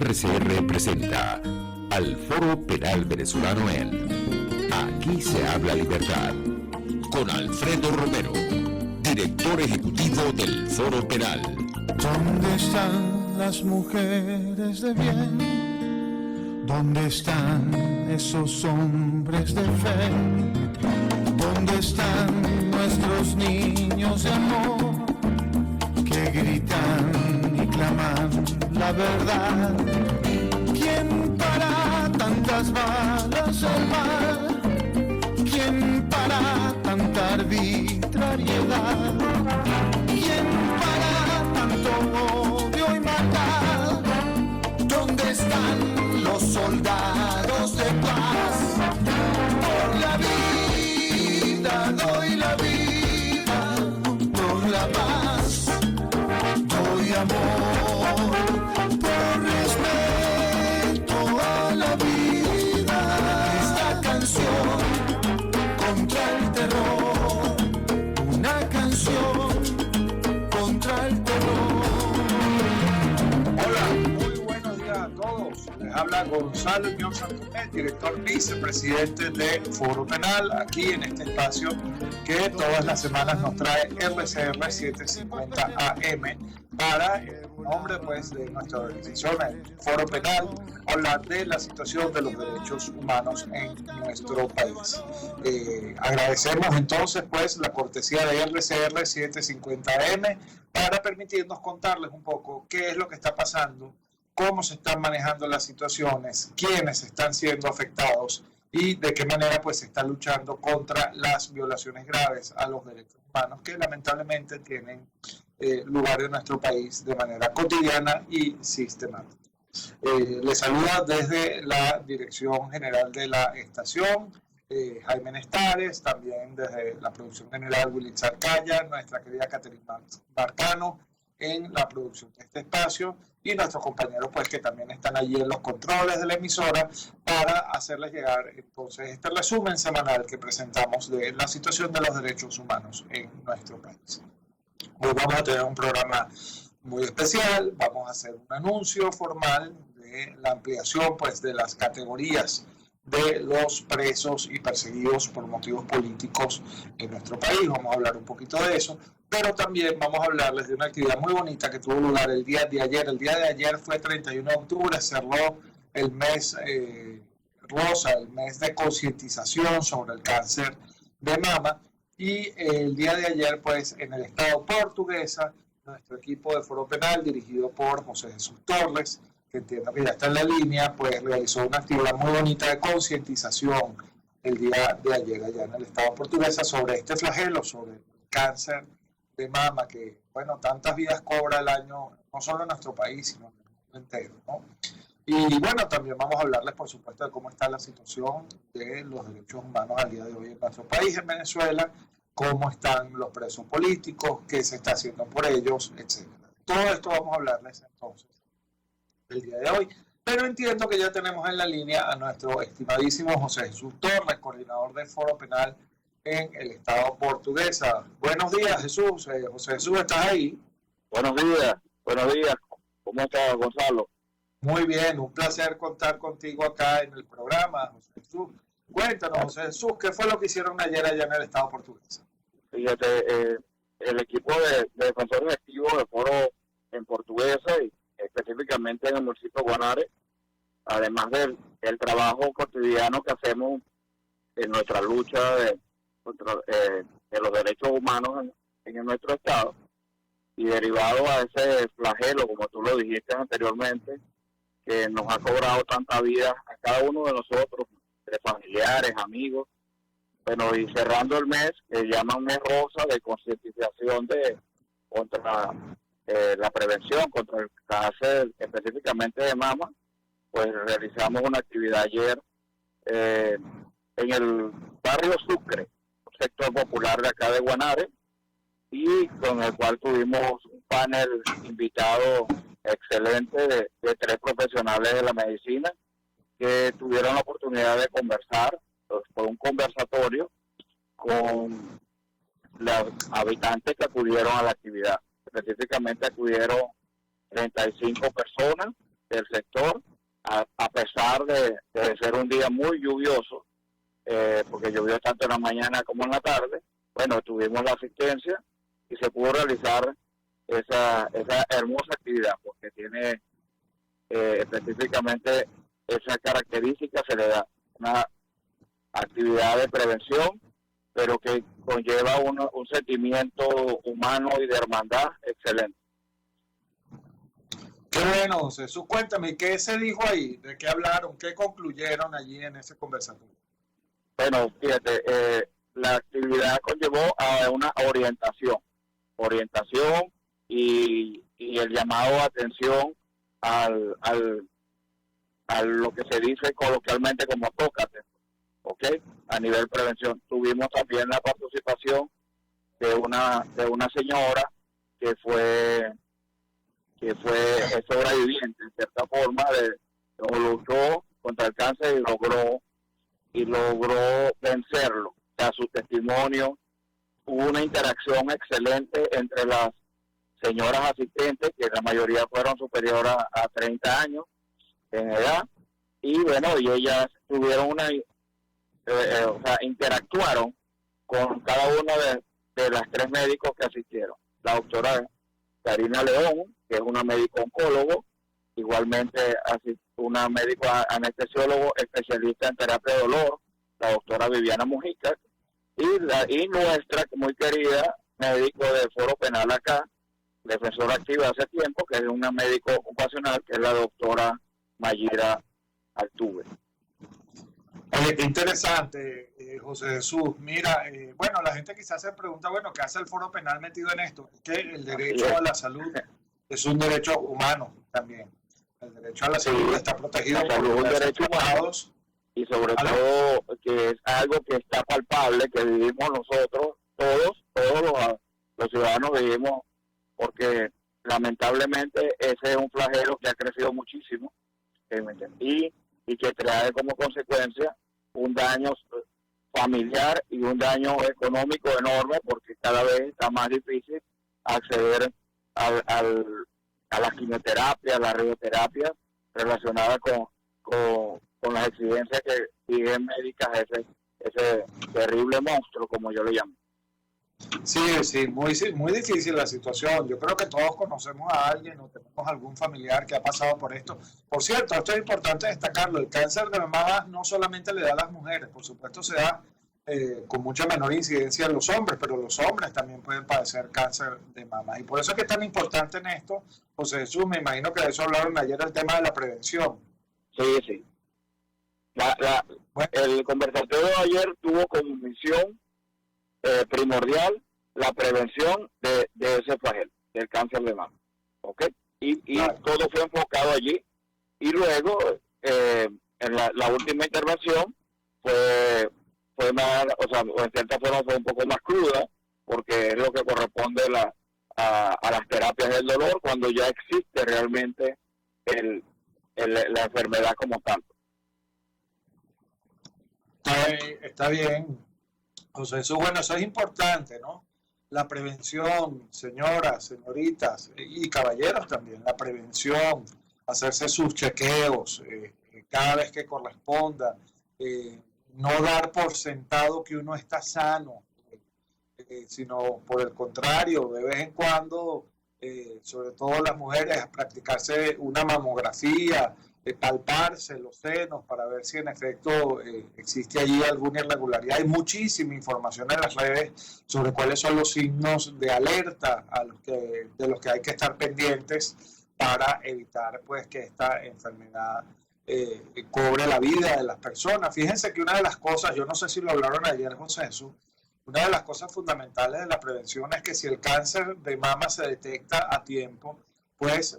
RCR presenta al Foro Penal Venezolano en Aquí se habla libertad, con Alfredo Romero, director ejecutivo del Foro Penal. ¿Dónde están las mujeres de bien? ¿Dónde están esos hombres de fe? ¿Dónde están nuestros niños de amor que gritan y claman la verdad? ¿Quién para tantas balas al mar? ¿Quién para tanta arbitrariedad? ¿Quién para tanto odio y maldad? ¿Dónde están los soldados de paz? Por la vida doy la vida, por la paz doy amor, por respeto a la vida. Esta canción contra el terror, una canción contra el terror. Hola, muy buenos días a todos. Les habla Gonzalo Ñón Santonet, director vicepresidente de Foro Penal, aquí en este espacio que todas las semanas nos trae RCR 750 AM para, en nombre pues de nuestra organización, el Foro Penal, hablar de la situación de los derechos humanos en nuestro país. Agradecemos entonces pues la cortesía de RCR 750 AM para permitirnos contarles un poco qué es lo que está pasando, cómo se están manejando las situaciones, quiénes están siendo afectados y de qué manera pues se está luchando contra las violaciones graves a los derechos humanos que lamentablemente tienen lugar en nuestro país de manera cotidiana y sistemática. Les saluda desde la Dirección General de la Estación, Jaime Nestares, también desde la Producción General Willy Zarcaya, nuestra querida Caterina Marcano en la producción de este espacio y nuestros compañeros pues que también están allí en los controles de la emisora para hacerles llegar entonces este resumen semanal que presentamos de la situación de los derechos humanos en nuestro país. Hoy vamos a tener un programa muy especial, vamos a hacer un anuncio formal de la ampliación pues de las categorías de los presos y perseguidos por motivos políticos en nuestro país. Vamos a hablar un poquito de eso, pero también vamos a hablarles de una actividad muy bonita que tuvo lugar el día de ayer. El día de ayer fue 31 de octubre, cerró el mes rosa, el mes de concientización sobre el cáncer de mama, y el día de ayer pues en el estado Portuguesa, nuestro equipo de Foro Penal dirigido por José Jesús Torres, que entiendo que ya está en la línea, pues realizó una actividad muy bonita de concientización el día de ayer allá en el estado Portuguesa sobre este flagelo, sobre el cáncer de mama que, bueno, tantas vidas cobra el año, no solo en nuestro país, sino en el mundo entero, ¿no? Y bueno, también vamos a hablarles, por supuesto, de cómo está la situación de los derechos humanos al día de hoy en nuestro país, en Venezuela, cómo están los presos políticos, qué se está haciendo por ellos, etc. Todo esto vamos a hablarles entonces el día de hoy, pero entiendo que ya tenemos en la línea a nuestro estimadísimo José Jesús Torres, coordinador del Foro Penal en el estado Portuguesa. Buenos días, Jesús. José Jesús, ¿estás ahí? Buenos días. ¿Cómo estás, Gonzalo? Muy bien, un placer contar contigo acá en el programa, José Jesús. Cuéntanos, José Jesús, ¿qué fue lo que hicieron ayer allá en el estado Portuguesa? Fíjate, el equipo de defensores activos del Foro en Portuguesa y específicamente en el municipio de Guanare, además del trabajo cotidiano que hacemos en nuestra lucha de los derechos humanos en nuestro estado, y derivado a ese flagelo, como tú lo dijiste anteriormente, que nos ha cobrado tanta vida a cada uno de nosotros, de familiares, amigos, bueno, y cerrando el mes, que llaman mes rosa de concientización contra la prevención, contra el cáncer específicamente de mama, pues realizamos una actividad ayer en el barrio Sucre, un sector popular de acá de Guanare, y con el cual tuvimos un panel invitado excelente de 3 profesionales de la medicina que tuvieron la oportunidad de conversar, pues, por un conversatorio con los habitantes que acudieron a la actividad. Específicamente acudieron 35 personas del sector, a pesar de ser un día muy lluvioso, porque llovió tanto en la mañana como en la tarde. Bueno, tuvimos la asistencia y se pudo realizar esa hermosa actividad, porque tiene específicamente esa característica, se le da una actividad de prevención, pero que conlleva un sentimiento humano y de hermandad excelente. Qué bueno, José Jesús. Cuéntame, ¿qué se dijo ahí? ¿De qué hablaron? ¿Qué concluyeron allí en ese conversatorio? Bueno, fíjate, la actividad conllevó a una orientación y el llamado a atención a lo que se dice coloquialmente como tócate, ¿ok? A nivel prevención. Tuvimos también la participación de una señora que fue sobreviviente, en cierta forma, luchó contra el cáncer y logró vencerlo. O sea, su testimonio, hubo una interacción excelente entre las señoras asistentes, que la mayoría fueron superiores a 30 años en edad, y bueno, y ellas tuvieron interactuaron con cada uno de las 3 médicos que asistieron. La doctora Karina León, que es una médico oncólogo, igualmente una médico anestesiólogo especialista en terapia de dolor, la doctora Viviana Mujica, y nuestra muy querida médico del Foro Penal acá, defensora activa hace tiempo, que es una médico ocupacional, que es la doctora Mayira Altuve. Qué interesante, José Jesús. Mira, bueno, la gente quizás se pregunta, bueno, ¿qué hace el Foro Penal metido en esto? Es que el derecho a la salud es un derecho humano también. El derecho a la salud está protegido por los derechos humanos. Y sobre todo que es algo que está palpable, que vivimos nosotros, todos los ciudadanos vivimos, porque lamentablemente ese es un flagelo que ha crecido muchísimo, y que trae como consecuencia un daño familiar y un daño económico enorme, porque cada vez está más difícil acceder a la quimioterapia, a la radioterapia relacionada con las exigencias que piden médicas ese terrible monstruo, como yo le llamo. Sí, muy difícil la situación. Yo creo que todos conocemos a alguien o tenemos algún familiar que ha pasado por esto. Por cierto, esto es importante destacarlo, el cáncer de mama no solamente le da a las mujeres, por supuesto se da con mucha menor incidencia en los hombres, pero los hombres también pueden padecer cáncer de mama. Y por eso es que es tan importante en esto, José Jesús, me imagino que de eso hablaron ayer, el tema de la prevención. Sí. El conversatorio de ayer tuvo como misión primordial la prevención de ese flagelo, del cáncer de mama, ¿ok? Y claro, todo fue enfocado allí. Y luego, en la última intervención fue más, o en cierta forma fue un poco más cruda, porque es lo que corresponde a las terapias del dolor, cuando ya existe realmente la enfermedad como tal. Está bien, José Jesús. Bueno, eso es importante, ¿no? La prevención, señoras, señoritas y caballeros también, la prevención, hacerse sus chequeos cada vez que corresponda, no dar por sentado que uno está sano, sino por el contrario, de vez en cuando, sobre todo las mujeres, practicarse una mamografía, palparse los senos para ver si en efecto existe allí alguna irregularidad. Hay muchísima información en las redes sobre cuáles son los signos de alerta de los que hay que estar pendientes para evitar pues que esta enfermedad cobre la vida de las personas. Fíjense que una de las cosas, yo no sé si lo hablaron ayer, José Jesús, una de las cosas fundamentales de la prevención es que si el cáncer de mama se detecta a tiempo, pues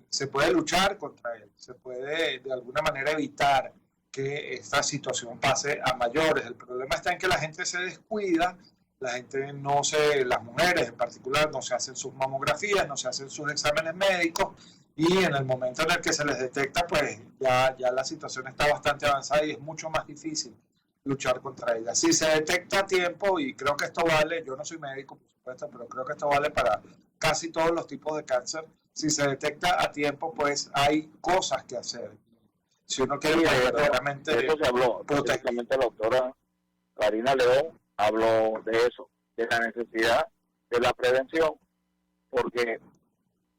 se puede luchar contra él, se puede de alguna manera evitar que esta situación pase a mayores. El problema está en que la gente se descuida, las mujeres en particular no se hacen sus mamografías, no se hacen sus exámenes médicos, y en el momento en el que se les detecta, pues ya la situación está bastante avanzada y es mucho más difícil luchar contra ella. Si se detecta a tiempo, y creo que esto vale, yo no soy médico por supuesto, pero creo que esto vale para casi todos los tipos de cáncer, si se detecta a tiempo, pues hay cosas que hacer. Si uno quiere Sí, verdaderamente eso se habló. Precisamente la doctora Karina León habló de eso, de la necesidad de la prevención, porque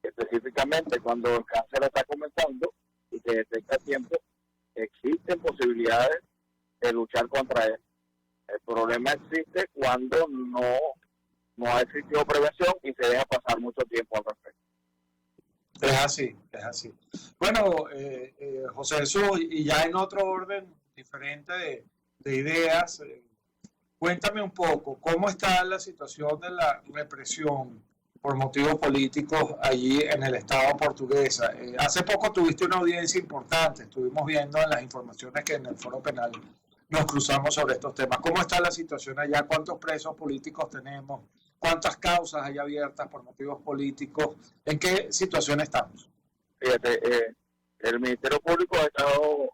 específicamente cuando el cáncer está comenzando y se detecta a tiempo, existen posibilidades de luchar contra él. El problema existe cuando no ha existido prevención y se deja pasar mucho tiempo al respecto. Es así, es así. Bueno, José Jesús, y ya en otro orden diferente de ideas, cuéntame un poco, ¿cómo está la situación de la represión por motivos políticos allí en el Estado portuguesa? Hace poco tuviste una audiencia importante, estuvimos viendo en las informaciones que en el Foro Penal nos cruzamos sobre estos temas. ¿Cómo está la situación allá? ¿Cuántos presos políticos tenemos? ¿Cuántas causas hay abiertas por motivos políticos? ¿En qué situación estamos? Fíjate, el Ministerio Público ha estado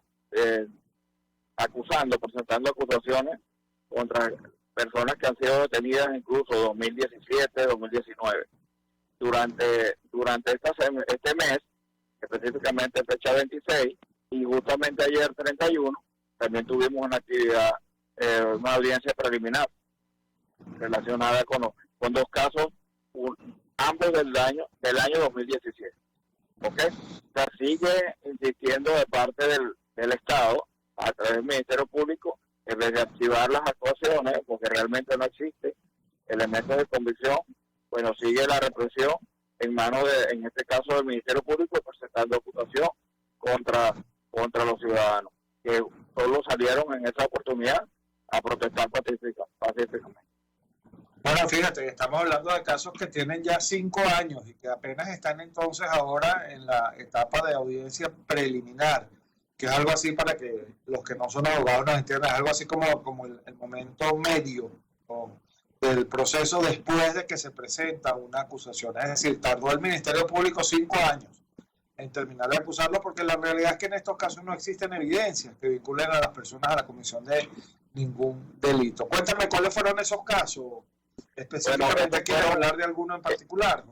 presentando acusaciones contra personas que han sido detenidas incluso 2017, 2019. Durante este mes, específicamente fecha 26, y justamente ayer 31, también tuvimos una actividad, una audiencia preliminar relacionada con dos casos, ambos del año 2017. ¿Ok? O sea, sigue insistiendo de parte del Estado, a través del Ministerio Público, en vez de activar las actuaciones, porque realmente no existe elementos de convicción, bueno, sigue la represión en manos en este caso, del Ministerio Público, presentando acusación contra los ciudadanos, que solo salieron en esa oportunidad a protestar pacíficamente. Bueno, fíjate, estamos hablando de casos que tienen ya 5 años y que apenas están entonces ahora en la etapa de audiencia preliminar, que es algo así para que los que no son abogados nos entiendan, es algo así como el momento medio del proceso después de que se presenta una acusación. Es decir, tardó el Ministerio Público 5 años en terminar de acusarlo, porque la realidad es que en estos casos no existen evidencias que vinculen a las personas a la comisión de ningún delito. Cuéntame cuáles fueron esos casos. Específicamente, bueno, quiero hablar de alguno en particular.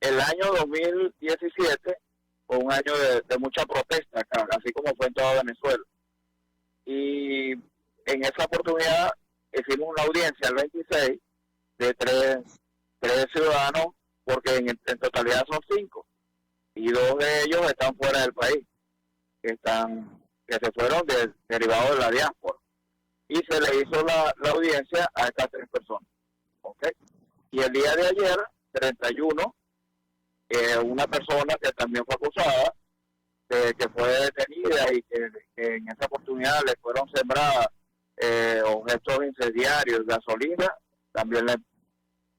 El año 2017 fue un año de mucha protesta acá, así como fue en toda Venezuela. Y en esa oportunidad hicimos una audiencia el 26 de tres ciudadanos, porque en totalidad son 5. Y 2 de ellos están fuera del país, que se fueron derivados de la diáspora. Y se le hizo la audiencia a estas 3 personas. ¿Okay? Y el día de ayer, 31, una persona que también fue acusada, que fue detenida y que en esa oportunidad le fueron sembradas objetos incendiarios, gasolina, también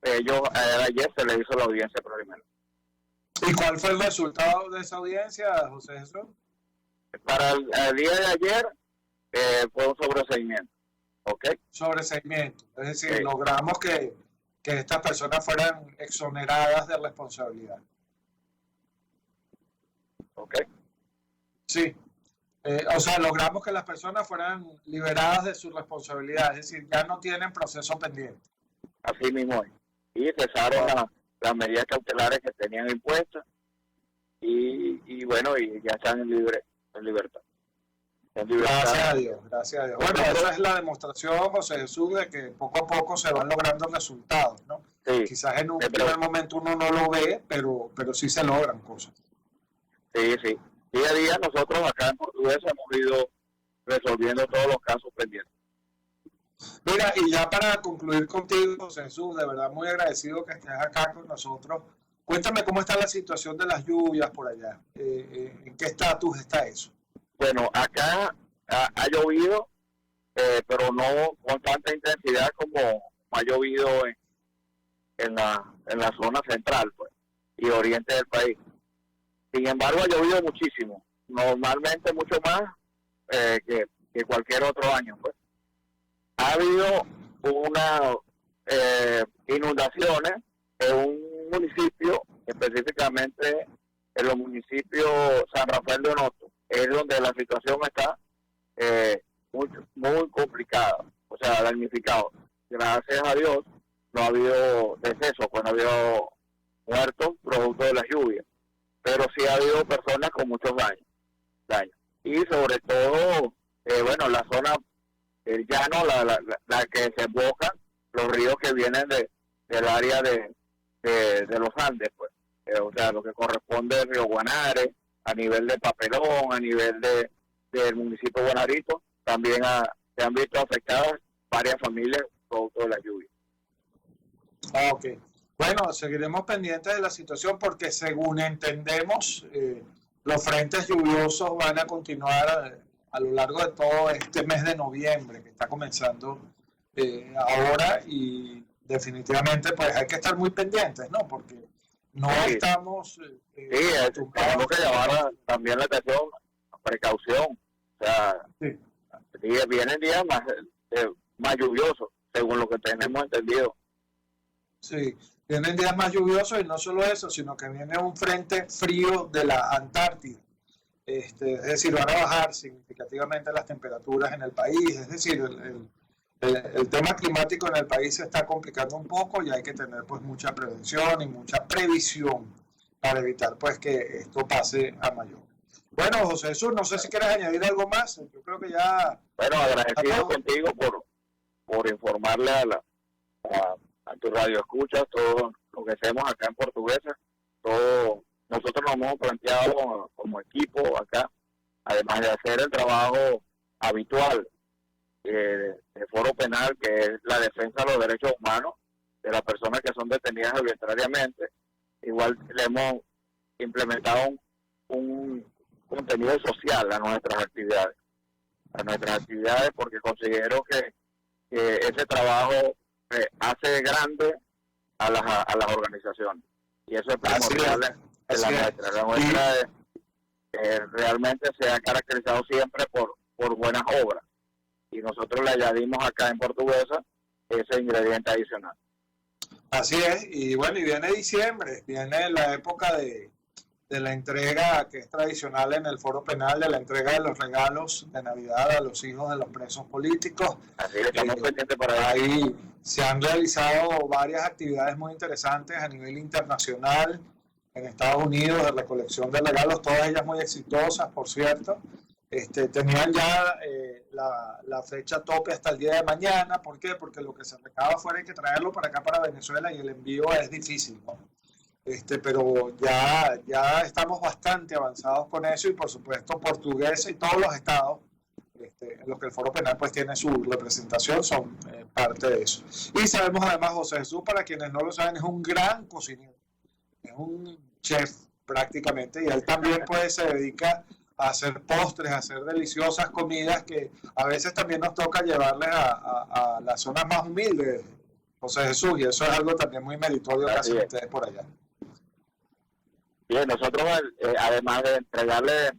ayer se le hizo la audiencia preliminar. ¿Y cuál fue el resultado de esa audiencia, José Jesús? Para el día de ayer fue un sobreseimiento. ¿Okay? Sobreseimiento, es decir, sí, logramos que estas personas fueran exoneradas de responsabilidad. ¿Ok? Sí, o sea, logramos que las personas fueran liberadas de su responsabilidad, es decir, ya no tienen proceso pendiente. Así mismo es. Y cesaron las medidas cautelares que tenían impuestas y bueno, y ya están en libertad. Gracias a Dios, gracias a Dios. Bueno, esa es la demostración, José Jesús, de que poco a poco se van logrando resultados, ¿no? Sí, quizás en un primer momento uno no lo ve, pero sí se logran cosas. Sí. Día a día nosotros acá en Portuguesa hemos ido resolviendo todos los casos pendientes. Mira, y ya para concluir contigo, José Jesús, de verdad muy agradecido que estés acá con nosotros. Cuéntame cómo está la situación de las lluvias por allá. ¿En qué estatus está eso? Bueno, acá ha llovido, pero no con tanta intensidad como ha llovido en la zona central, pues, y oriente del país. Sin embargo, ha llovido muchísimo, normalmente mucho más que cualquier otro año, pues. Ha habido unas inundaciones en un municipio, específicamente en los municipios San Rafael de Onoto, es donde la situación está muy complicada, o sea, damnificado. Gracias a Dios no ha habido decesos, pues no ha habido muertos producto de las lluvias, pero sí ha habido personas con muchos daños. Y sobre todo, bueno, la zona, el llano, la que desemboca los ríos que vienen del área de los Andes, pues. O sea, lo que corresponde al río Guanare, a nivel de Papelón, a nivel del municipio de Guanarito, también se han visto afectadas varias familias producto de la lluvia. Ok. Bueno, seguiremos pendientes de la situación porque según entendemos, los frentes lluviosos van a continuar a lo largo de todo este mes de noviembre, que está comenzando ahora, y definitivamente pues hay que estar muy pendientes, ¿no? Porque no estamos... tenemos que llamar también la atención, precaución. O sea, vienen días más lluviosos, según lo que tenemos entendido. Sí, vienen días más lluviosos y no solo eso, sino que viene un frente frío de la Antártida. Es decir, van a bajar significativamente las temperaturas en el país. Es decir, el tema climático en el país se está complicando un poco y hay que tener pues mucha prevención y mucha previsión para evitar pues que esto pase a mayor. Bueno, José Jesús, no sé si quieres añadir algo más. Yo creo que ya... Bueno, agradecido contigo por informarle a tu radio escucha todo lo que hacemos acá en Portuguesa. Nosotros nos hemos planteado como equipo acá, además de hacer el trabajo habitual del Foro Penal, que es la defensa de los derechos humanos de las personas que son detenidas arbitrariamente. Igual le hemos implementado un contenido social a nuestras actividades, porque considero que ese trabajo hace grande a las organizaciones, y eso es primordial en la nuestra. La nuestra realmente se ha caracterizado siempre por buenas obras, y nosotros le añadimos acá en Portuguesa ese ingrediente adicional. Así es, y bueno, y viene diciembre, viene la época de la entrega que es tradicional en el Foro Penal, de la entrega de los regalos de Navidad a los hijos de los presos políticos. Así es, estamos pendientes para ahí. Se han realizado varias actividades muy interesantes a nivel internacional en Estados Unidos de recolección de regalos, todas ellas muy exitosas, por cierto. Tenían ya la fecha tope hasta el día de mañana. ¿Por qué? Porque lo que se recaba fuera hay que traerlo para acá, para Venezuela, y el envío es difícil, ¿no? Pero ya estamos bastante avanzados con eso, y por supuesto Portuguesa y todos los estados en los que el Foro Penal pues tiene su representación son parte de eso. Y sabemos además, José Jesús, para quienes no lo saben, es un gran cocinero, es un chef prácticamente, y él también pues se dedica a hacer postres, a hacer deliciosas comidas que a veces también nos toca llevarles a las zonas más humildes, José Jesús, y eso es algo también muy meritorio que hacen ustedes por allá. Bien, nosotros además de entregarle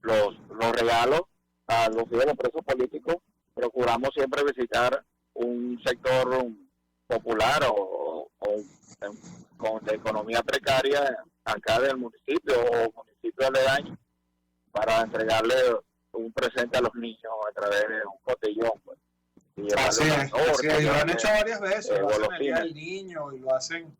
los regalos a los hijos de los presos políticos, procuramos siempre visitar un sector popular o de economía precaria acá del municipio o municipio aledaño, para entregarle un presente a los niños a través de un cotillón, pues. Así es, lo han hecho varias veces, lo hacen el Día del Niño y lo hacen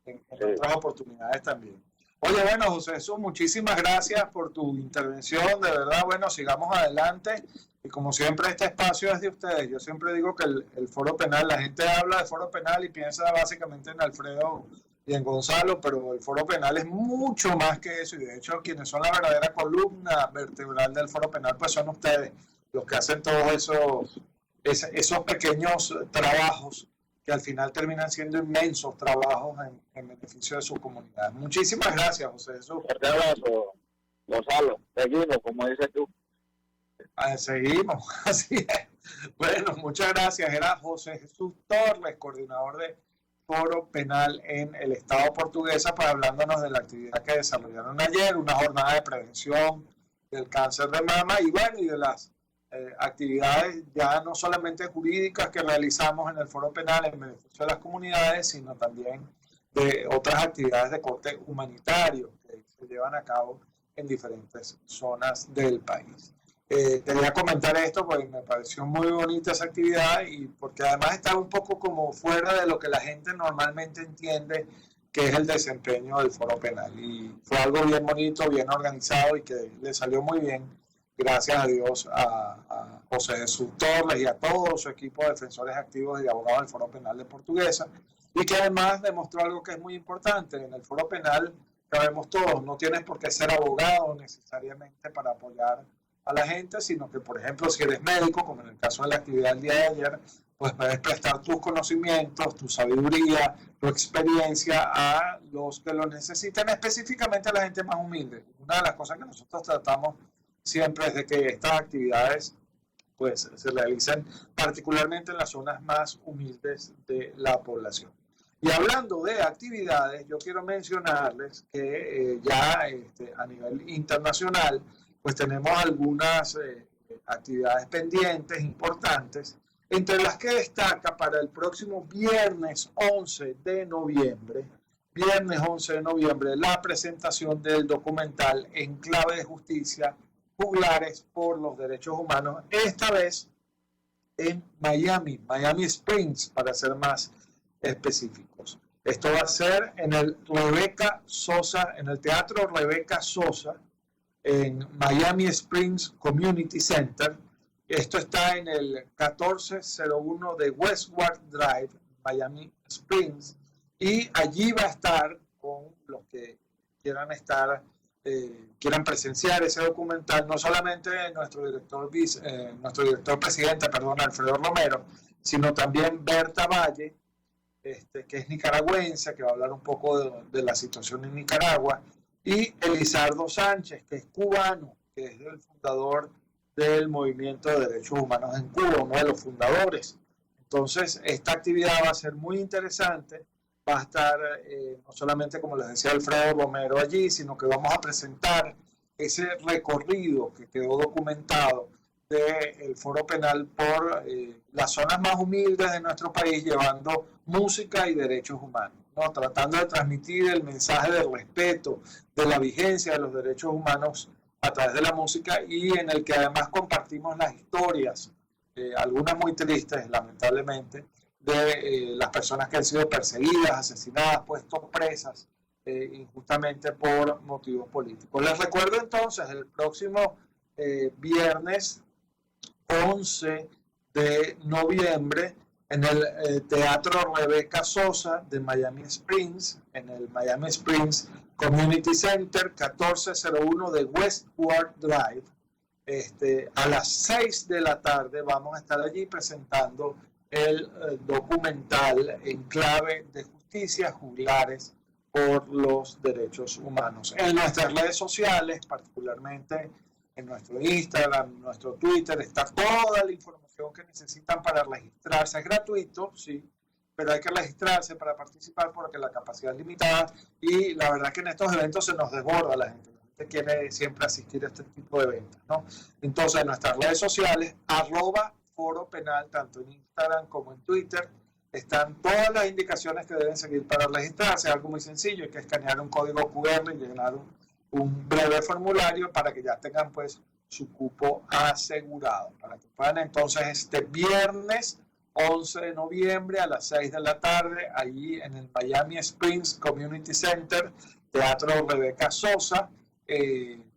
en otras oportunidades también. Oye, bueno, José Jesús, muchísimas gracias por tu intervención, de verdad. Bueno, sigamos adelante, y como siempre este espacio es de ustedes. Yo siempre digo que el Foro Penal, la gente habla de Foro Penal y piensa básicamente en Alfredo y en Gonzalo, pero el Foro Penal es mucho más que eso, y de hecho quienes son la verdadera columna vertebral del Foro Penal pues son ustedes, los que hacen todos esos pequeños trabajos que al final terminan siendo inmensos trabajos en beneficio de su comunidad. Muchísimas gracias, José Jesús. Fuerte abrazo, Gonzalo. Seguimos, como dices tú. Seguimos, así es. Bueno, muchas gracias. Era José Jesús Torres, coordinador de Foro Penal en el Estado Portuguesa, para hablándonos de la actividad que desarrollaron ayer, una jornada de prevención del cáncer de mama, y bueno, y de las actividades ya no solamente jurídicas que realizamos en el Foro Penal en beneficio de las comunidades, sino también de otras actividades de corte humanitario que se llevan a cabo en diferentes zonas del país. quería comentar esto porque me pareció muy bonita esa actividad y porque además está un poco como fuera de lo que la gente normalmente entiende que es el desempeño del foro penal. Y fue algo bien bonito, bien organizado y que le salió muy bien, gracias a Dios, a José Jesús Torres y a todo su equipo de defensores activos y de abogados del foro penal de Portuguesa, y que además demostró algo que es muy importante. En el foro penal, sabemos todos, no tienes por qué ser abogado necesariamente para apoyar a la gente, sino que, por ejemplo, si eres médico, como en el caso de la actividad del día de ayer, pues puedes prestar tus conocimientos, tu sabiduría, tu experiencia a los que lo necesitan, específicamente a la gente más humilde. Una de las cosas que nosotros tratamos siempre es de que estas actividades pues se realicen particularmente en las zonas más humildes de la población. Y hablando de actividades, yo quiero mencionarles que ya a nivel internacional, pues tenemos algunas actividades pendientes importantes, entre las que destaca para el próximo viernes 11 de noviembre, la presentación del documental En Clave de Justicia, Juglares por los Derechos Humanos, esta vez en Miami Springs, para ser más específicos. Esto va a ser en el Teatro Rebeca Sosa, en Miami Springs Community Center. Esto está en el 1401 de Westward Drive, Miami Springs, y allí va a estar con los que quieran presenciar ese documental, no solamente nuestro director presidente, Alfredo Romero, sino también Berta Valle, que es nicaragüense, que va a hablar un poco de la situación en Nicaragua, y Elizardo Sánchez, que es cubano, que es el fundador del Movimiento de Derechos Humanos en Cuba, uno de los fundadores. Entonces, esta actividad va a ser muy interesante. Va a estar no solamente, como les decía Alfredo Romero, allí, sino que vamos a presentar ese recorrido que quedó documentado del foro penal por las zonas más humildes de nuestro país, llevando música y derechos humanos, ¿no? Tratando de transmitir el mensaje del respeto, de la vigencia de los derechos humanos a través de la música, y en el que además compartimos las historias, algunas muy tristes, lamentablemente, de las personas que han sido perseguidas, asesinadas, puestas presas injustamente por motivos políticos. Les recuerdo entonces, el próximo viernes 11 de noviembre, en el Teatro Rebeca Sosa de Miami Springs, en el Miami Springs Community Center, 1401 de Westward Drive, a las 6 de la tarde vamos a estar allí presentando el documental En Clave de Justicia, Juglares por los Derechos Humanos. En nuestras redes sociales, particularmente en nuestro Instagram, nuestro Twitter, está toda la información que necesitan para registrarse. Es gratuito, sí, pero hay que registrarse para participar porque la capacidad es limitada y la verdad que en estos eventos se nos desborda la gente. La gente quiere siempre asistir a este tipo de eventos, ¿no? Entonces, en nuestras redes sociales, @Foro Penal, tanto en Instagram como en Twitter, están todas las indicaciones que deben seguir para registrarse. Es algo muy sencillo, hay que escanear un código QR y llenar un breve formulario para que ya tengan pues su cupo asegurado, para que puedan entonces este viernes 11 de noviembre a las 6 de la tarde, allí en el Miami Springs Community Center, Teatro Rebeca Sosa,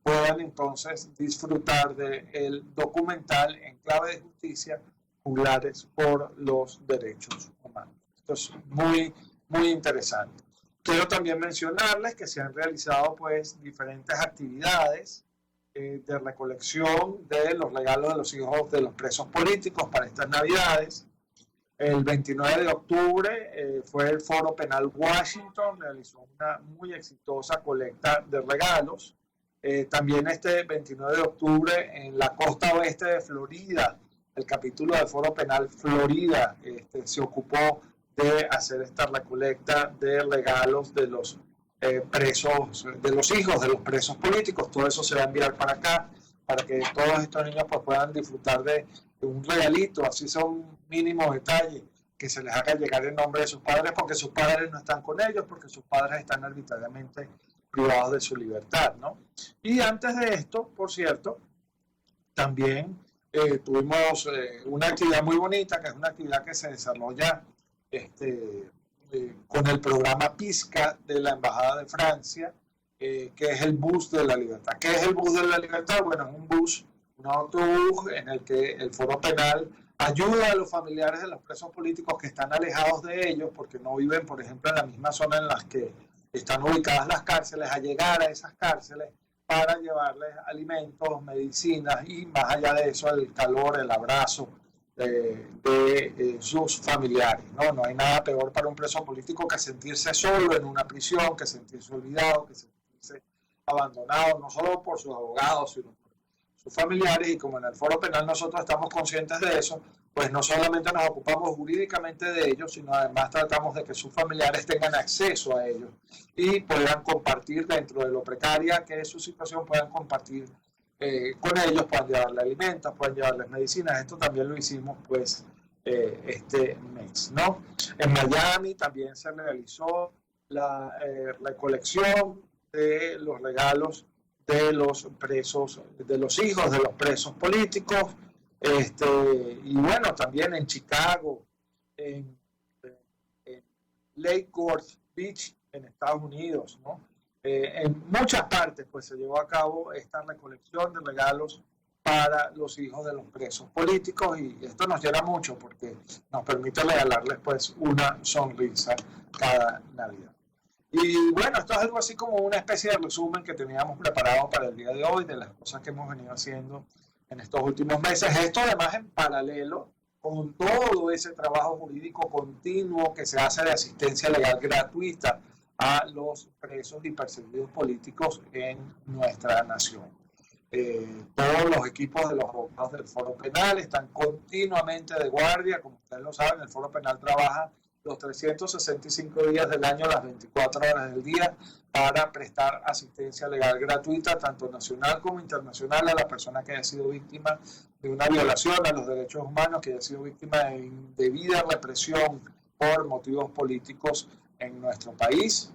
puedan entonces disfrutar del documental En Clave de Justicia, Juglares por los Derechos Humanos. Esto es muy, muy interesante. Quiero también mencionarles que se han realizado pues diferentes actividades de recolección de los regalos de los hijos de los presos políticos para estas Navidades. El 29 de octubre fue el Foro Penal Washington, realizó una muy exitosa colecta de regalos. También este 29 de octubre en la costa oeste de Florida, el capítulo del Foro Penal Florida se ocupó de hacer esta recolecta de regalos de los presos, de los hijos de los presos políticos. Todo eso se va a enviar para acá, para que todos estos niños pues, puedan disfrutar de un regalito, así sea un mínimo detalle, que se les haga llegar en nombre de sus padres, porque sus padres no están con ellos, porque sus padres están arbitrariamente privados de su libertad, ¿no? Y antes de esto, por cierto, también tuvimos una actividad muy bonita, que es una actividad que se desarrolla con el programa PISCA de la Embajada de Francia, que es el Bus de la Libertad. ¿Qué es el Bus de la Libertad? Bueno, es un bus, un autobús en el que el Foro Penal ayuda a los familiares de los presos políticos que están alejados de ellos, porque no viven, por ejemplo, en la misma zona en la que están ubicadas las cárceles, a llegar a esas cárceles para llevarles alimentos, medicinas y, más allá de eso, el calor, el abrazo de sus familiares, ¿no? No hay nada peor para un preso político que sentirse solo en una prisión, que sentirse olvidado, que sentirse abandonado, no solo por sus abogados, sino por sus familiares. Y como en el Foro Penal nosotros estamos conscientes de eso, pues no solamente nos ocupamos jurídicamente de ellos, sino además tratamos de que sus familiares tengan acceso a ellos y puedan compartir, dentro de lo precaria que es su situación, puedan compartir con ellos, puedan llevarles alimentos, puedan llevarles medicinas. Esto también lo hicimos pues este mes, ¿no? En Miami también se realizó la recolección de los regalos de los presos, de los hijos de los presos políticos. Y bueno, también en Chicago, en Lake Worth Beach, en Estados Unidos, ¿no? En muchas partes pues se llevó a cabo esta recolección de regalos para los hijos de los presos políticos, y esto nos llena mucho porque nos permite regalarles pues una sonrisa cada Navidad. Y bueno, esto es algo así como una especie de resumen que teníamos preparado para el día de hoy de las cosas que hemos venido haciendo en estos últimos meses. Esto además en paralelo con todo ese trabajo jurídico continuo que se hace de asistencia legal gratuita a los presos y perseguidos políticos en nuestra nación. Todos los equipos de los abogados del Foro Penal están continuamente de guardia. Como ustedes lo saben, el Foro Penal trabaja los 365 días del año, las 24 horas del día, para prestar asistencia legal gratuita, tanto nacional como internacional, a la persona que haya sido víctima de una violación a los derechos humanos, que haya sido víctima de indebida represión por motivos políticos en nuestro país.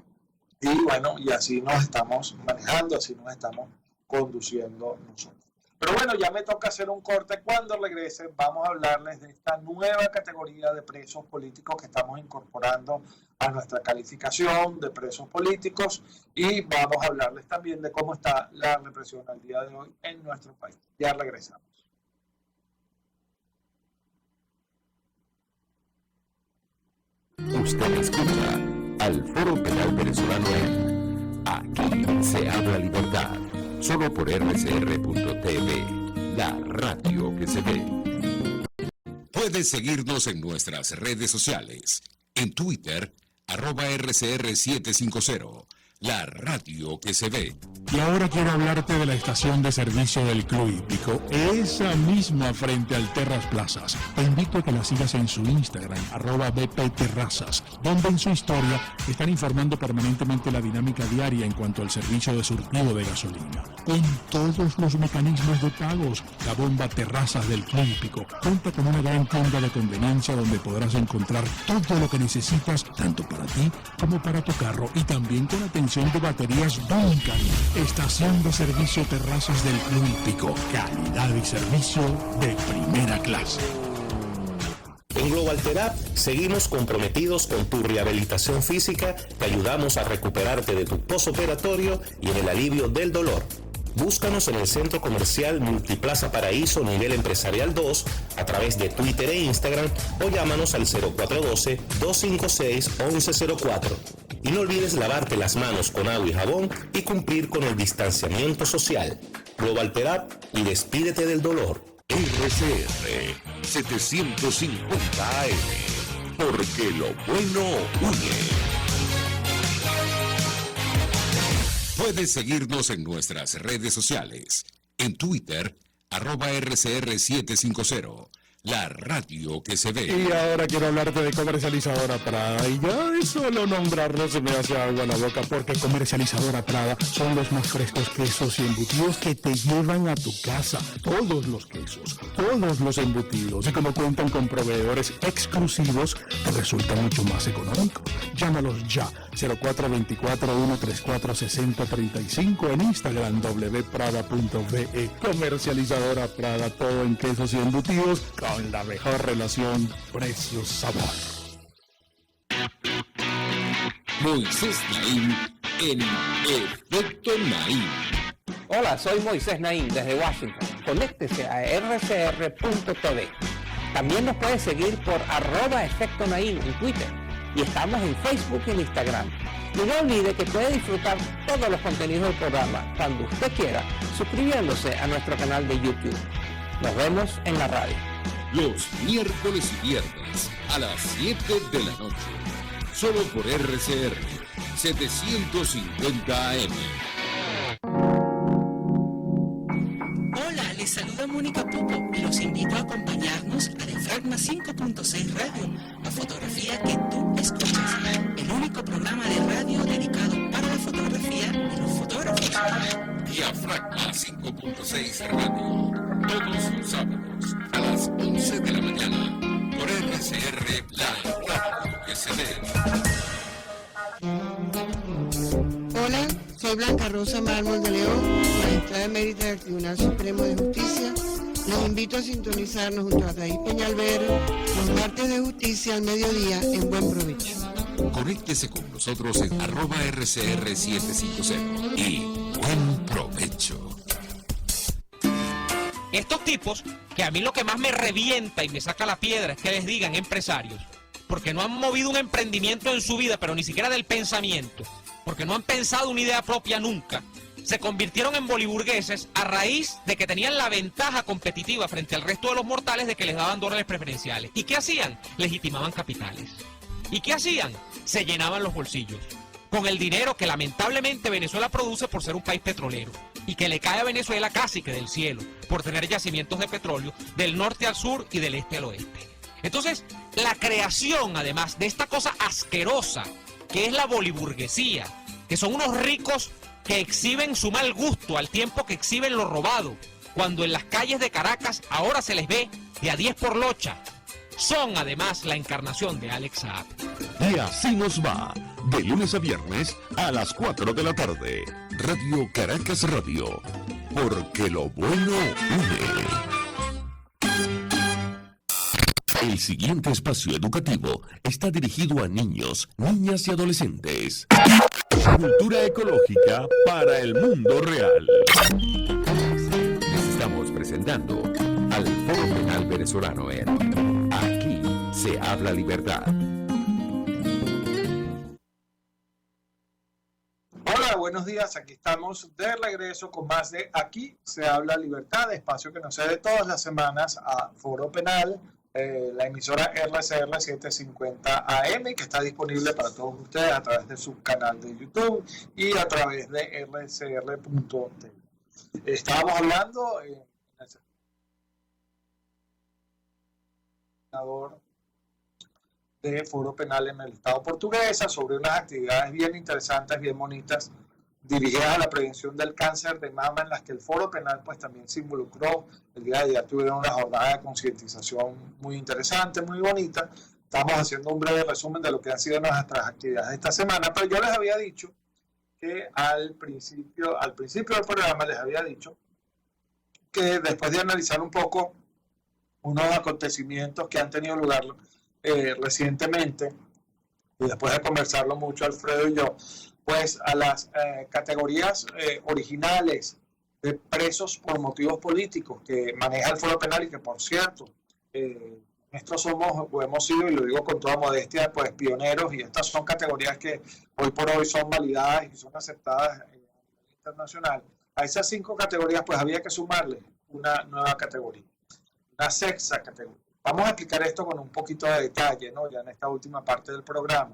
Y bueno, y así nos estamos manejando, así nos estamos conduciendo nosotros. Pero bueno, ya me toca hacer un corte. Cuando regrese vamos a hablarles de esta nueva categoría de presos políticos que estamos incorporando a nuestra calificación de presos políticos, y vamos a hablarles también de cómo está la represión al día de hoy en nuestro país. Ya regresamos. Usted escucha al Foro Penal Venezolano en Aquí se habla libertad, solo por rcr.tv, la radio que se ve. Puedes seguirnos en nuestras redes sociales, en Twitter, @RCR750, la radio que se ve. Y ahora quiero hablarte de la estación de servicio del Club Hípico, esa misma frente al Terras Plazas. Te invito a que la sigas en su Instagram, @bpterrazas, donde en su historia están informando permanentemente la dinámica diaria en cuanto al servicio de surtido de gasolina. Con todos los mecanismos de pagos, la bomba Terrazas del Club Hípico cuenta con una gran tienda de conveniencia donde podrás encontrar todo lo que necesitas, tanto para ti como para tu carro, y también con atención de baterías Duncan. Estación de servicio Terrazas del Club Hípico. Calidad y servicio de primera clase. En Global Therapy seguimos comprometidos con tu rehabilitación física. Te ayudamos a recuperarte de tu postoperatorio y en el alivio del dolor. Búscanos en el Centro Comercial Multiplaza Paraíso Nivel Empresarial 2 a través de Twitter e Instagram, o llámanos al 0412-256-1104. Y no olvides lavarte las manos con agua y jabón y cumplir con el distanciamiento social. Global Therapy, y despídete del dolor. RCR 750 AM, porque lo bueno une. Puedes seguirnos en nuestras redes sociales, en Twitter, @RCR750, la radio que se ve. Y ahora quiero hablarte de Comercializadora Prada. Y ya de solo nombrarlo se me hace agua en la boca, porque Comercializadora Prada son los más frescos quesos y embutidos que te llevan a tu casa. Todos los quesos, todos los embutidos. Y como cuentan con proveedores exclusivos, te resulta mucho más económico. Llámalos ya. 0424-134-6035 en Instagram wprada.ve. Comercializadora Prada, todo en quesos y embutidos con la mejor relación precio-sabor. Moisés Naim en Efecto Naim. Hola, soy Moisés Naim desde Washington. Conéctese a rcr.tv. También nos puede seguir por @Efecto Naim en Twitter. Y estamos en Facebook y en Instagram. Y no olvide que puede disfrutar todos los contenidos del programa cuando usted quiera, suscribiéndose a nuestro canal de YouTube. Nos vemos en la radio. Los miércoles y viernes a las 7 de la noche. Solo por RCR 750 AM. Hola, les saluda Mónica Pupo y los invito a acompañarnos a Diafragma 5.6 Radio, la fotografía que tú escuchas, el único programa de radio dedicado para la fotografía y los fotógrafos. Diafragma 5.6 Radio, todos los sábados a las 11 de la mañana por RCR, la radio que se ve. Hola, soy Blanca Rosa Mármol de León, magistrada emérita del Tribunal Supremo de Justicia. Los invito a sintonizarnos junto a Raíz Peñalver los martes de justicia al mediodía en Buen Provecho. Conéctese con nosotros en @RCR750 y buen provecho. Estos tipos, que a mí lo que más me revienta y me saca la piedra es que les digan empresarios, porque no han movido un emprendimiento en su vida, pero ni siquiera del pensamiento, porque no han pensado una idea propia nunca, se convirtieron en boliburgueses a raíz de que tenían la ventaja competitiva frente al resto de los mortales de que les daban dólares preferenciales. ¿Y qué hacían? Legitimaban capitales. ¿Y qué hacían? Se llenaban los bolsillos con el dinero que lamentablemente Venezuela produce por ser un país petrolero y que le cae a Venezuela casi que del cielo por tener yacimientos de petróleo del norte al sur y del este al oeste. Entonces, la creación además de esta cosa asquerosa que es la boliburguesía, que son unos ricos que exhiben su mal gusto al tiempo que exhiben lo robado, cuando en las calles de Caracas ahora se les ve de a 10 por locha, son además la encarnación de Alex Saab. Y así nos va, de lunes a viernes a las 4 de la tarde. Radio Caracas Radio, porque lo bueno une. El siguiente espacio educativo está dirigido a niños, niñas y adolescentes. Cultura ecológica para el mundo real. Les estamos presentando al Foro Penal Venezolano en Aquí se habla libertad. Hola, buenos días. Aquí estamos de regreso con más de Aquí se habla libertad, espacio que nos cede todas las semanas a Foro Penal, la emisora RCR 750 AM, que está disponible para todos ustedes a través de su canal de YouTube y a través de rcr.tv. Estábamos hablando en el senador de Foro Penal en el Estado Portuguesa sobre unas actividades bien interesantes, bien bonitas, dirigidas a la prevención del cáncer de mama, en las que el Foro Penal pues también se involucró. El día de ayer tuvieron una jornada de concientización muy interesante, muy bonita. Estamos haciendo un breve resumen de lo que han sido nuestras actividades de esta semana, pero yo les había dicho que al principio del programa les había dicho que después de analizar un poco unos acontecimientos que han tenido lugar recientemente, y después de conversarlo mucho Alfredo y yo, pues a las categorías originales de presos por motivos políticos que maneja el Foro Penal, y que por cierto, nosotros somos o hemos sido, y lo digo con toda modestia, pues pioneros, y estas son categorías que hoy por hoy son validadas y son aceptadas a nivel internacional. A esas 5 categorías pues había que sumarle una nueva categoría, una sexta categoría. Vamos a explicar esto con un poquito de detalle, ¿no? Ya en esta última parte del programa,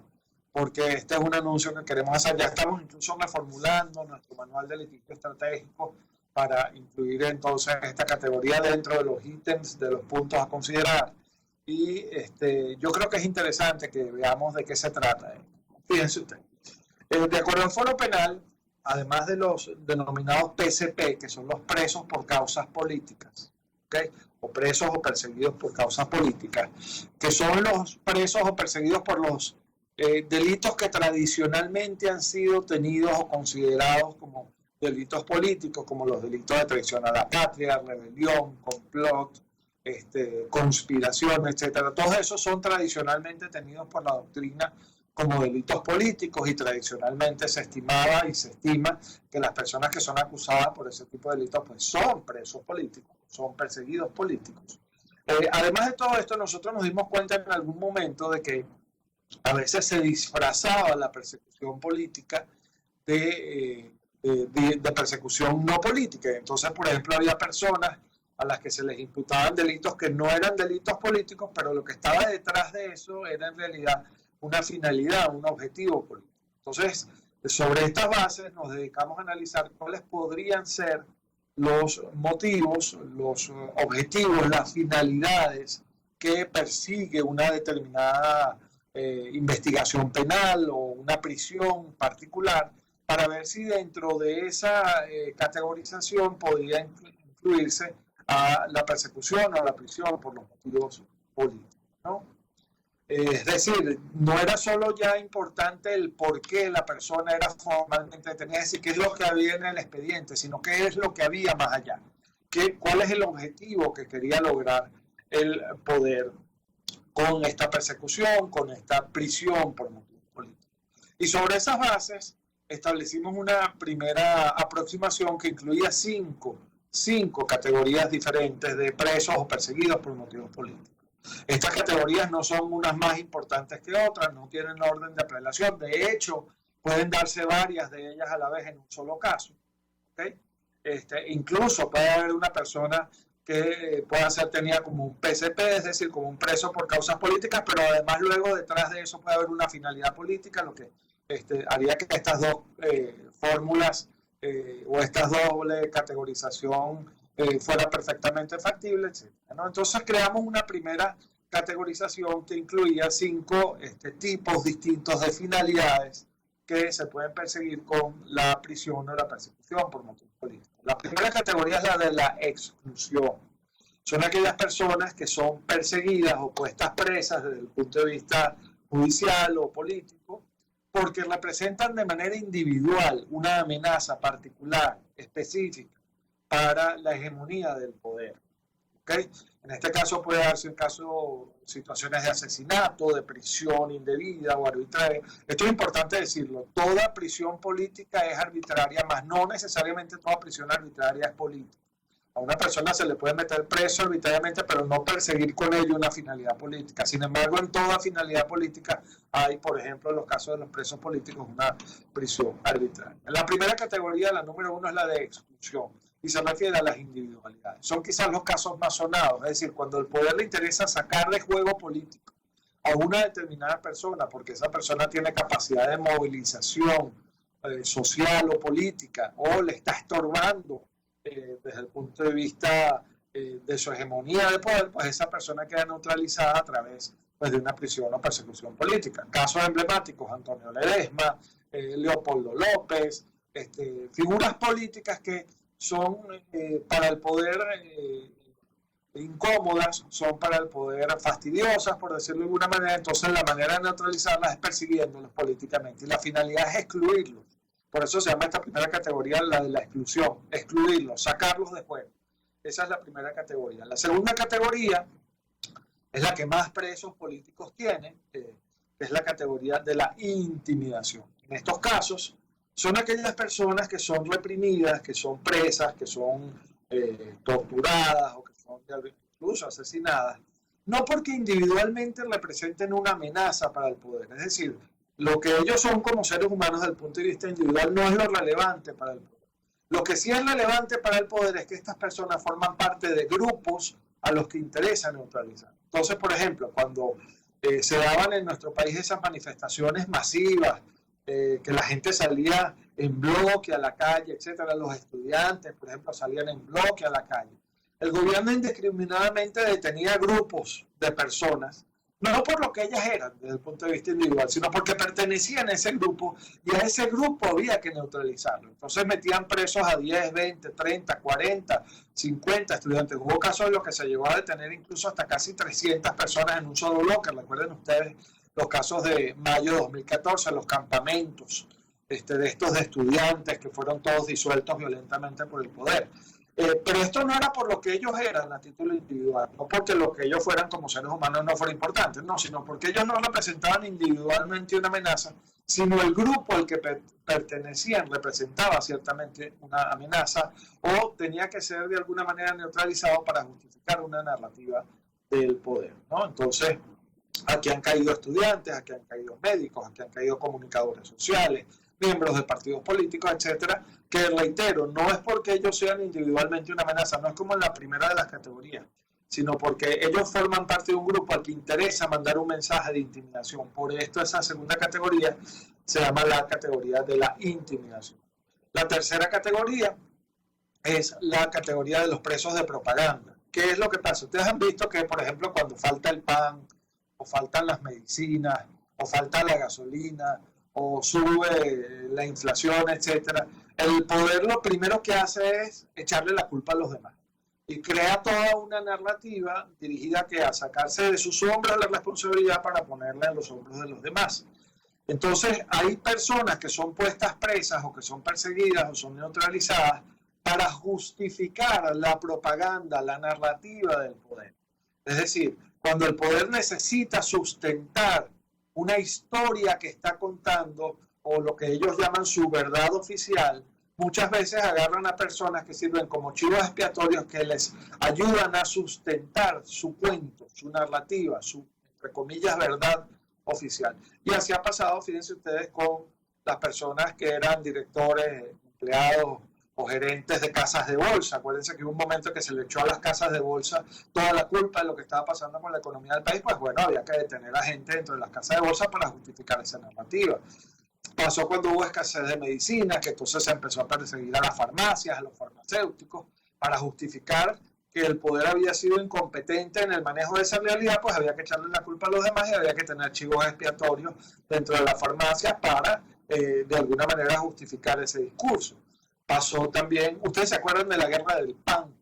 porque este es un anuncio que queremos hacer. Ya estamos incluso reformulando nuestro manual de litigio estratégico para incluir entonces esta categoría dentro de los ítems, de los puntos a considerar. Y yo creo que es interesante que veamos de qué se trata. Fíjense usted. De acuerdo al Foro Penal, además de los denominados PCP, que son los presos por causas políticas, ¿okay? O presos o perseguidos por causas políticas, que son los presos o perseguidos por los delitos que tradicionalmente han sido tenidos o considerados como delitos políticos, como los delitos de traición a la patria, rebelión, complot, conspiración, etcétera. Todos esos son tradicionalmente tenidos por la doctrina como delitos políticos, y tradicionalmente se estimaba y se estima que las personas que son acusadas por ese tipo de delitos pues son presos políticos, son perseguidos políticos. Además de todo esto, nosotros nos dimos cuenta en algún momento de que a veces se disfrazaba la persecución política de persecución no política. Entonces, por ejemplo, había personas a las que se les imputaban delitos que no eran delitos políticos, pero lo que estaba detrás de eso era en realidad una finalidad, un objetivo político. Entonces, sobre estas bases nos dedicamos a analizar cuáles podrían ser los motivos, los objetivos, las finalidades que persigue una determinada investigación penal o una prisión particular, para ver si dentro de esa categorización podría incluirse a la persecución o a la prisión por los motivos políticos, ¿no? Es decir, no era solo ya importante el por qué la persona era formalmente detenida, es decir, qué es lo que había en el expediente, sino qué es lo que había más allá, cuál es el objetivo que quería lograr el poder con esta persecución, con esta prisión por motivos políticos. Y sobre esas bases establecimos una primera aproximación que incluía cinco categorías diferentes de presos o perseguidos por motivos políticos. Estas categorías no son unas más importantes que otras, no tienen orden de apelación, de hecho pueden darse varias de ellas a la vez en un solo caso, ¿okay? Incluso puede haber una persona que pueda ser tenida como un PCP, es decir, como un preso por causas políticas, pero además luego detrás de eso puede haber una finalidad política, lo que haría que estas dos fórmulas o esta doble categorización fuera perfectamente factible, etc., ¿no? Entonces creamos una primera categorización que incluía 5 tipos distintos de finalidades que se pueden perseguir con la prisión o la persecución por motivos políticos. La primera categoría es la de la exclusión. Son aquellas personas que son perseguidas o puestas presas desde el punto de vista judicial o político porque representan de manera individual una amenaza particular, específica, para la hegemonía del poder. ¿Okay? En este caso puede darse situaciones de asesinato, de prisión indebida o arbitraria. Esto es importante decirlo, toda prisión política es arbitraria, más no necesariamente toda prisión arbitraria es política. A una persona se le puede meter preso arbitrariamente, pero no perseguir con ello una finalidad política. Sin embargo, en toda finalidad política hay, por ejemplo, en los casos de los presos políticos, una prisión arbitraria. La primera categoría, la número 1, es la de exclusión y se refiere a las individualidades. Son quizás los casos más sonados, es decir, cuando el poder le interesa sacar de juego político a una determinada persona porque esa persona tiene capacidad de movilización social o política o le está estorbando desde el punto de vista de su hegemonía de poder, pues esa persona queda neutralizada a través de una prisión o persecución política. Casos emblemáticos, Antonio Ledesma, Leopoldo López, figuras políticas que son para el poder incómodas, son para el poder fastidiosas, por decirlo de alguna manera. Entonces la manera de neutralizarlas es persiguiéndolos políticamente y la finalidad es excluirlos. Por eso se llama esta primera categoría la de la exclusión, excluirlos, sacarlos de juego. Esa es la primera categoría. La segunda categoría es la que más presos políticos tienen, que es la categoría de la intimidación. En estos casos son aquellas personas que son reprimidas, que son presas, que son torturadas o que son incluso asesinadas, no porque individualmente representen una amenaza para el poder, es decir, lo que ellos son como seres humanos desde el punto de vista individual no es lo relevante para el poder. Lo que sí es relevante para el poder es que estas personas forman parte de grupos a los que interesa neutralizar. Entonces, por ejemplo, cuando se daban en nuestro país esas manifestaciones masivas, que la gente salía en bloque a la calle, etcétera. Los estudiantes, por ejemplo, salían en bloque a la calle. El gobierno indiscriminadamente detenía grupos de personas, no por lo que ellas eran desde el punto de vista individual, sino porque pertenecían a ese grupo y a ese grupo había que neutralizarlo. Entonces metían presos a 10, 20, 30, 40, 50 estudiantes. Hubo casos en los que se llegó a detener incluso hasta casi 300 personas en un solo bloque. Recuerden ustedes los casos de mayo de 2014, los campamentos de estos de estudiantes que fueron todos disueltos violentamente por el poder. Pero esto no era por lo que ellos eran a título individual, no porque lo que ellos fueran como seres humanos no fuera importante, no, sino porque ellos no representaban individualmente una amenaza, sino el grupo al que pertenecían representaba ciertamente una amenaza o tenía que ser de alguna manera neutralizado para justificar una narrativa del poder, ¿no? Entonces, aquí han caído estudiantes, aquí han caído médicos, aquí han caído comunicadores sociales, miembros de partidos políticos, etcétera, que reitero, no es porque ellos sean individualmente una amenaza, no es como en la primera de las categorías, sino porque ellos forman parte de un grupo al que interesa mandar un mensaje de intimidación. Por esto esa segunda categoría se llama la categoría de la intimidación. La tercera categoría es la categoría de los presos de propaganda. ¿Qué es lo que pasa? Ustedes han visto que, por ejemplo, cuando falta el pan, o faltan las medicinas, o falta la gasolina, o sube la inflación, etcétera, el poder lo primero que hace es echarle la culpa a los demás y crea toda una narrativa dirigida a sacarse de sus hombros la responsabilidad para ponerla en los hombros de los demás. Entonces hay personas que son puestas presas o que son perseguidas o son neutralizadas para justificar la propaganda, la narrativa del poder. Es decir, cuando el poder necesita sustentar una historia que está contando, o lo que ellos llaman su verdad oficial, muchas veces agarran a personas que sirven como chivos expiatorios que les ayudan a sustentar su cuento, su narrativa, su, entre comillas, verdad oficial. Y así ha pasado, fíjense ustedes, con las personas que eran directores, empleados o gerentes de casas de bolsa. Acuérdense que hubo un momento que se le echó a las casas de bolsa toda la culpa de lo que estaba pasando con la economía del país. Pues bueno, había que detener a gente dentro de las casas de bolsa para justificar esa narrativa. Pasó cuando hubo escasez de medicinas, que entonces se empezó a perseguir a las farmacias, a los farmacéuticos, para justificar que el poder había sido incompetente en el manejo de esa realidad. Pues había que echarle la culpa a los demás y había que tener chivos expiatorios dentro de las farmacias para, de alguna manera, justificar ese discurso. Pasó también, ustedes se acuerdan de la guerra del pan,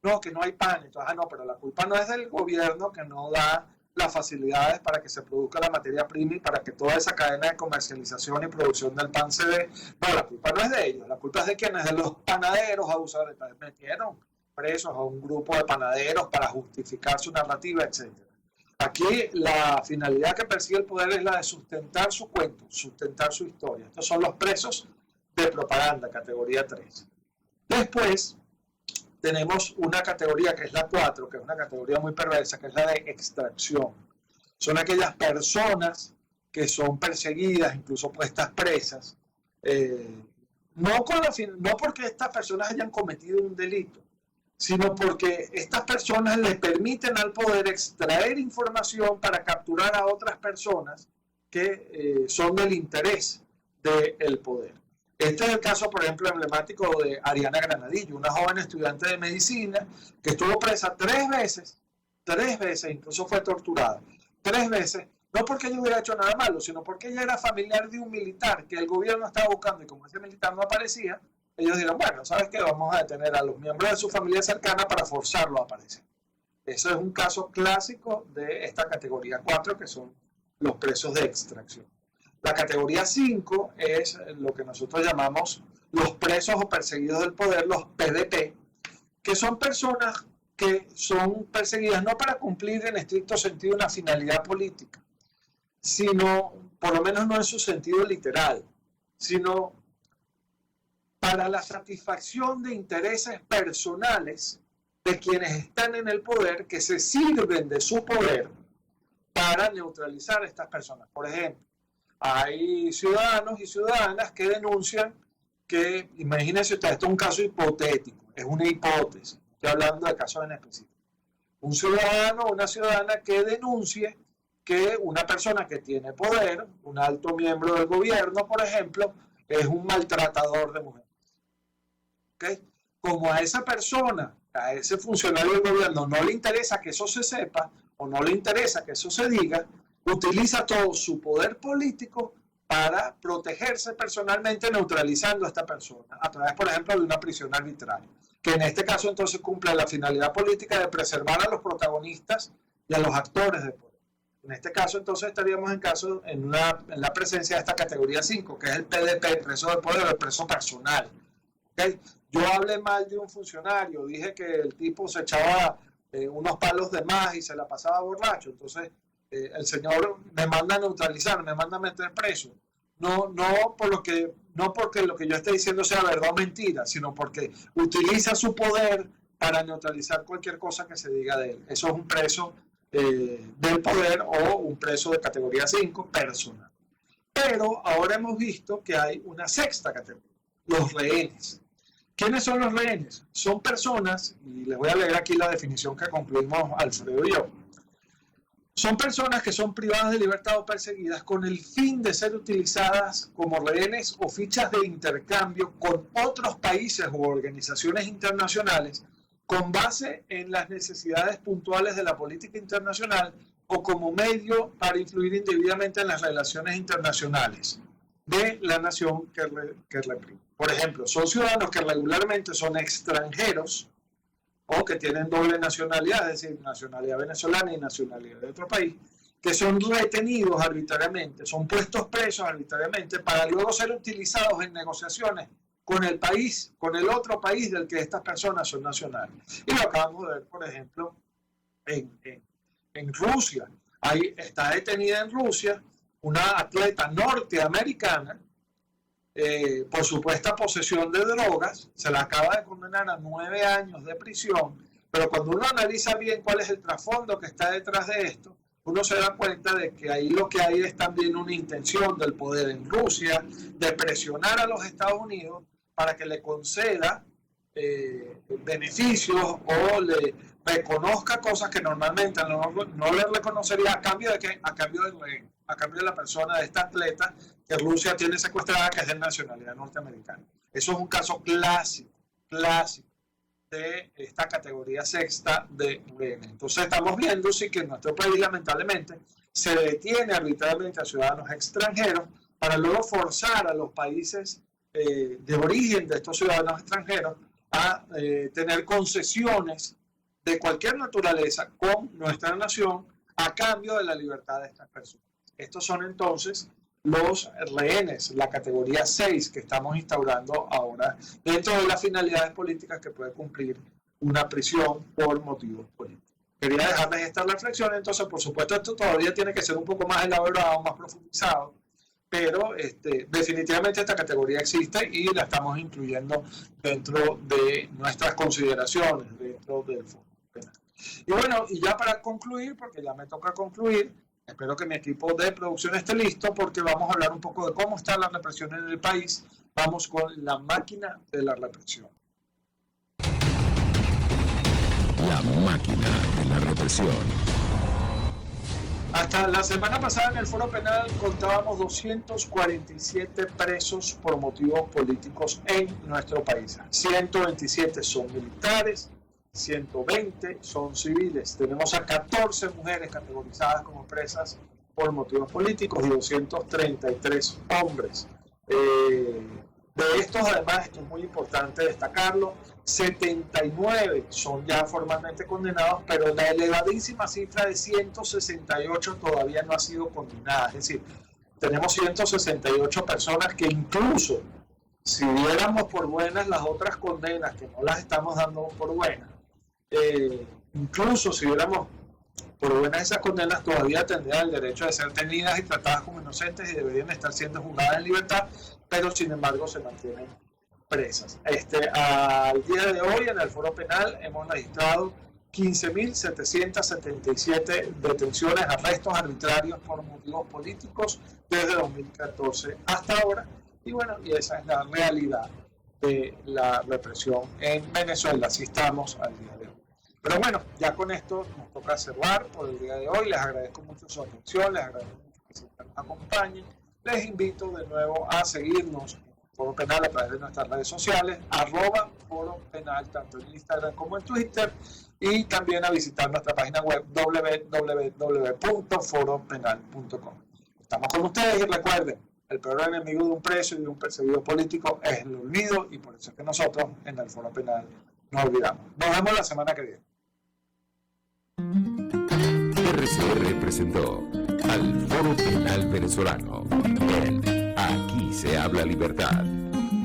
no, que no hay pan, entonces, no, pero la culpa no es del gobierno que no da las facilidades para que se produzca la materia prima y para que toda esa cadena de comercialización y producción del pan se dé. No, la culpa no es de ellos, la culpa es de quienes, de los panaderos abusadores. Metieron presos a un grupo de panaderos para justificar su narrativa, etc. Aquí la finalidad que persigue el poder es la de sustentar su cuento, sustentar su historia. Estos son los presos de propaganda, categoría 3. Después tenemos una categoría que es la 4, que es una categoría muy perversa, que es la de extracción. Son aquellas personas que son perseguidas, incluso puestas presas, no porque estas personas hayan cometido un delito, sino porque estas personas le permiten al poder extraer información para capturar a otras personas que son del interés del poder. Este es el caso, por ejemplo, emblemático de Ariana Granadillo, una joven estudiante de medicina que estuvo presa 3 veces, incluso fue torturada 3 veces, no porque ella hubiera hecho nada malo, sino porque ella era familiar de un militar que el gobierno estaba buscando, y como ese militar no aparecía, ellos dijeron, bueno, ¿sabes qué? Vamos a detener a los miembros de su familia cercana para forzarlo a aparecer. Eso es un caso clásico de esta categoría 4, que son los presos de extracción. La categoría 5 es lo que nosotros llamamos los presos o perseguidos del poder, los PDP, que son personas que son perseguidas no para cumplir en estricto sentido una finalidad política, sino, por lo menos no en su sentido literal, sino para la satisfacción de intereses personales de quienes están en el poder, que se sirven de su poder para neutralizar a estas personas. Por ejemplo, hay ciudadanos y ciudadanas que denuncian que, imagínense ustedes, esto es un caso hipotético, es una hipótesis, estoy hablando de casos en específico. Un ciudadano o una ciudadana que denuncie que una persona que tiene poder, un alto miembro del gobierno, por ejemplo, es un maltratador de mujeres. ¿Okay? Como a esa persona, a ese funcionario del gobierno no le interesa que eso se sepa o no le interesa que eso se diga, utiliza todo su poder político para protegerse personalmente, neutralizando a esta persona a través, por ejemplo, de una prisión arbitraria, que en este caso entonces cumple la finalidad política de preservar a los protagonistas y a los actores de poder. En este caso entonces estaríamos en la presencia de esta categoría 5, que es el PDP, el preso de poder o el preso personal. ¿Okay? Yo hablé mal de un funcionario, dije que el tipo se echaba unos palos de más y se la pasaba borracho, entonces el señor me manda a neutralizar, me manda a meter preso. No porque lo que yo esté diciendo sea verdad o mentira, sino porque utiliza su poder para neutralizar cualquier cosa que se diga de él. Eso es un preso del poder o un preso de categoría 5 personal. Pero ahora hemos visto que hay una sexta categoría, los rehenes. ¿Quiénes son los rehenes? Son personas, y les voy a leer aquí la definición que concluimos Alfredo y yo. Son personas que son privadas de libertad o perseguidas con el fin de ser utilizadas como rehenes o fichas de intercambio con otros países u organizaciones internacionales con base en las necesidades puntuales de la política internacional o como medio para influir indebidamente en las relaciones internacionales de la nación que reprime. Por ejemplo, son ciudadanos que regularmente son extranjeros o que tienen doble nacionalidad, es decir, nacionalidad venezolana y nacionalidad de otro país, que son retenidos arbitrariamente, son puestos presos arbitrariamente para luego ser utilizados en negociaciones con el país, con el otro país del que estas personas son nacionales. Y lo acabamos de ver, por ejemplo, en Rusia. Ahí está detenida en Rusia una atleta norteamericana por supuesta posesión de drogas, se la acaba de condenar a 9 años de prisión, pero cuando uno analiza bien cuál es el trasfondo que está detrás de esto, uno se da cuenta de que ahí lo que hay es también una intención del poder en Rusia de presionar a los Estados Unidos para que le conceda beneficios o le reconozca cosas que normalmente no le reconocería a cambio de ¿qué? A cambio de la persona de esta atleta que Rusia tiene secuestrada, que es de nacionalidad norteamericana. Eso es un caso clásico de esta categoría sexta de rehenes. Entonces estamos viendo sí que en nuestro país lamentablemente se detiene arbitrariamente a ciudadanos extranjeros para luego forzar a los países de origen de estos ciudadanos extranjeros a tener concesiones de cualquier naturaleza con nuestra nación a cambio de la libertad de estas personas. Estos son entonces los rehenes, la categoría 6 que estamos instaurando ahora dentro de las finalidades políticas que puede cumplir una prisión por motivos políticos. Quería dejarles esta reflexión, entonces por supuesto esto todavía tiene que ser un poco más elaborado, más profundizado, pero definitivamente esta categoría existe y la estamos incluyendo dentro de nuestras consideraciones, dentro del Foro Penal. Y bueno, y ya para concluir, porque ya me toca concluir, espero que mi equipo de producción esté listo porque vamos a hablar un poco de cómo está la represión en el país. Vamos con la máquina de la represión. La máquina de la represión. Hasta la semana pasada en el Foro Penal contábamos 247 presos por motivos políticos en nuestro país. 127 son militares, 120 son civiles. Tenemos a 14 mujeres categorizadas como presas por motivos políticos y 233 hombres. De estos, además, esto es muy importante destacarlo, 79 son ya formalmente condenados, pero la elevadísima cifra de 168 todavía no ha sido condenada. Es decir, tenemos 168 personas que incluso si diéramos por buenas las otras condenas, que no las estamos dando por buenas, incluso si diéramos por buenas esas condenas, todavía tendrían el derecho de ser tenidas y tratadas como inocentes y deberían estar siendo juzgadas en libertad, pero sin embargo se mantienen presas. Al día de hoy en el Foro Penal hemos registrado 15.777 detenciones, arrestos arbitrarios por motivos políticos desde 2014 hasta ahora, y bueno, y esa es la realidad de la represión en Venezuela. Así estamos al día de hoy. Pero bueno, ya con esto nos toca cerrar por el día de hoy. Les agradezco mucho su atención, les agradezco mucho que siempre nos acompañen. Les invito de nuevo a seguirnos en Foro Penal a través de nuestras redes sociales, @Foro Penal, tanto en Instagram como en Twitter, y también a visitar nuestra página web www.foropenal.com. Estamos con ustedes y recuerden, el peor enemigo de un preso y de un perseguido político es el olvido, y por eso es que nosotros en el Foro Penal no olvidamos. Nos vemos la semana que viene. RCR presentó al Foro Penal Venezolano en Aquí se habla libertad.